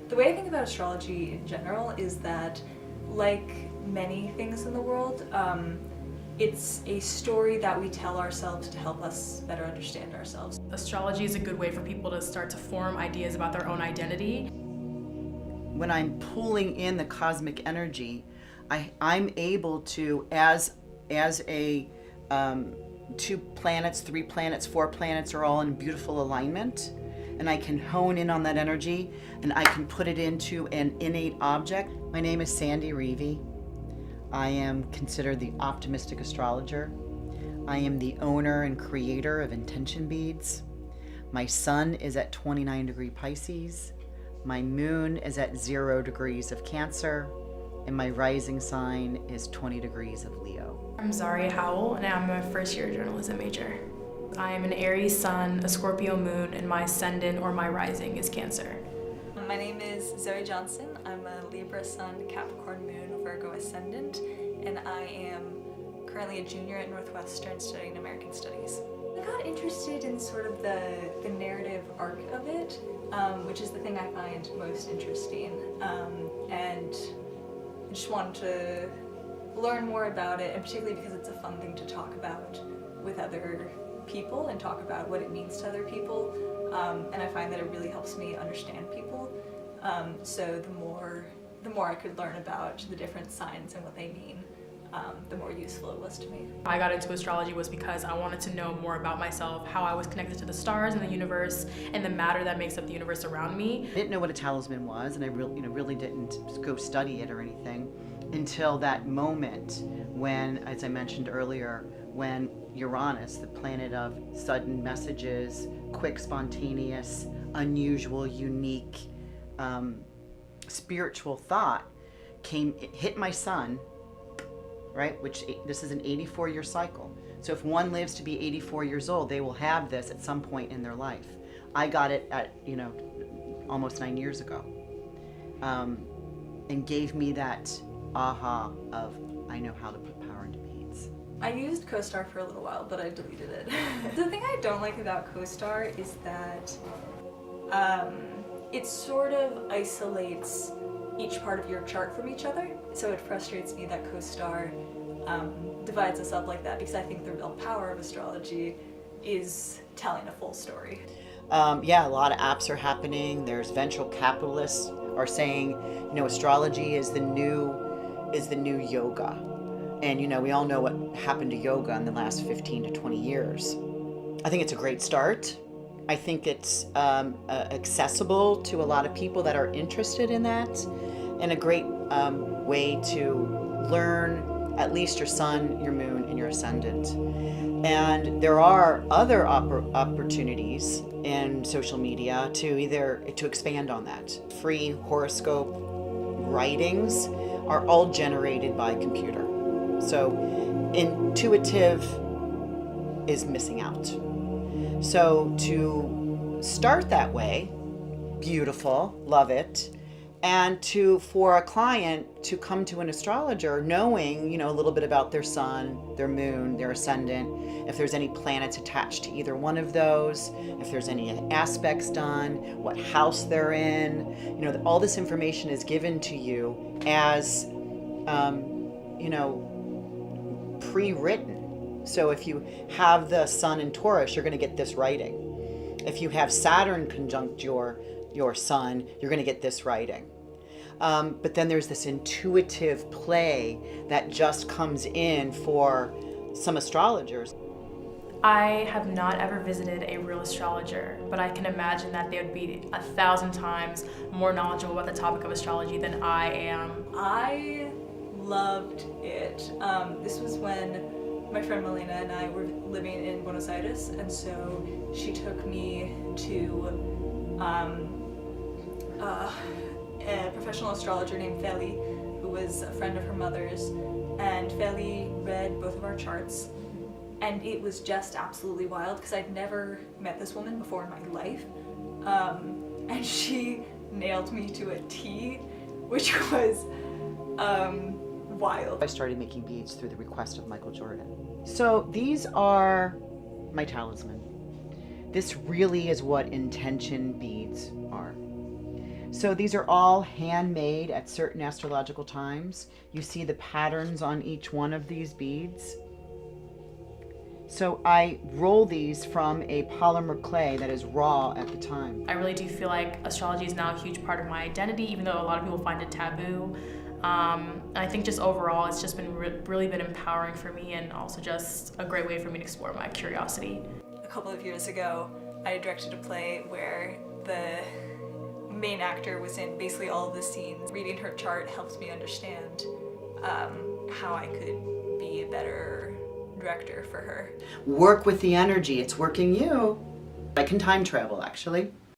The way I think about astrology in general is that, like many things in the world, it's a story that we tell ourselves to help us better understand ourselves. Astrology is a good way for people to start to form ideas about their own identity. When I'm pulling in the cosmic energy, I'm able to, as a 2 planets, 3 planets, 4 planets are all in beautiful alignment, and I can hone in on that energy and I can put it into an innate object. My name is Sandy Reevy. I am considered the optimistic astrologer. I am the owner and creator of Intention Beads. My sun is at 29 degree Pisces. My moon is at 0 degrees of Cancer, and my rising sign is 20 degrees of Leo. I'm Zaria Howell, and I'm a first-year journalism major. I am an Aries sun, a Scorpio moon, and my ascendant or my rising is Cancer. My name is Zoe Johnson. I'm a Libra sun, Capricorn moon, Virgo ascendant, and I am currently a junior at Northwestern studying American Studies. I got interested in sort of the narrative arc of it, which is the thing I find most interesting, and I just wanted to learn more about it, and particularly because it's a fun thing to talk about with other people and talk about what it means to other people, and I find that it really helps me understand people. So the more I could learn about the different signs and what they mean, the more useful it was to me. I got into astrology was because I wanted to know more about myself, how I was connected to the stars and the universe and the matter that makes up the universe around me. I didn't know what a talisman was, and I really didn't go study it or anything until that moment when, as I mentioned earlier, when Uranus, the planet of sudden messages, quick, spontaneous, unusual, unique, spiritual thought hit my sun, right? Which this is an 84-year cycle. So if one lives to be 84 years old, they will have this at some point in their life. I got it at, almost 9 years ago, and gave me that aha of, I know how to put power into beads. I used CoStar for a little while, but I deleted it. The thing I don't like about CoStar is that it sort of isolates each part of your chart from each other. So it frustrates me that CoStar divides us up like that, because I think the real power of astrology is telling a full story. Yeah, a lot of apps are happening. There's venture capitalists are saying, astrology is the new yoga. And we all know what happened to yoga in the last 15 to 20 years. I think it's a great start. I think it's accessible to a lot of people that are interested in that, and a great way to learn at least your sun, your moon, and your ascendant. And there are other opportunities in social media to expand on that. Free horoscope writings are all generated by computer. So intuitive is missing out. So to start that way, beautiful, love it. And for a client to come to an astrologer knowing, a little bit about their sun, their moon, their ascendant, if there's any planets attached to either one of those, if there's any aspects done, what house they're in, all this information is given to you as, pre-written. So if you have the sun in Taurus, you're going to get this writing. If you have Saturn conjunct your sun, you're going to get this writing. But then there's this intuitive play that just comes in for some astrologers. I have not ever visited a real astrologer, but I can imagine that they would be 1,000 times more knowledgeable about the topic of astrology than I am. I loved it. This was when my friend Melina and I were living in Buenos Aires, and so she took me to a professional astrologer named Feli, who was a friend of her mother's, and Feli read both of our charts, and it was just absolutely wild because I'd never met this woman before in my life, and she nailed me to a T, which was wild. I started making beads through the request of Michael Jordan. So these are my talisman. This really is what intention beads are. So these are all handmade at certain astrological times. You see the patterns on each one of these beads. So I roll these from a polymer clay that is raw at the time. I really do feel like astrology is now a huge part of my identity, even though a lot of people find it taboo. And I think just overall, it's just been really been empowering for me, and also just a great way for me to explore my curiosity. A couple of years ago, I directed a play where the main actor was in basically all of the scenes. Reading her chart helped me understand how I could be a better director for her. Work with the energy, it's working you. I can time travel, actually.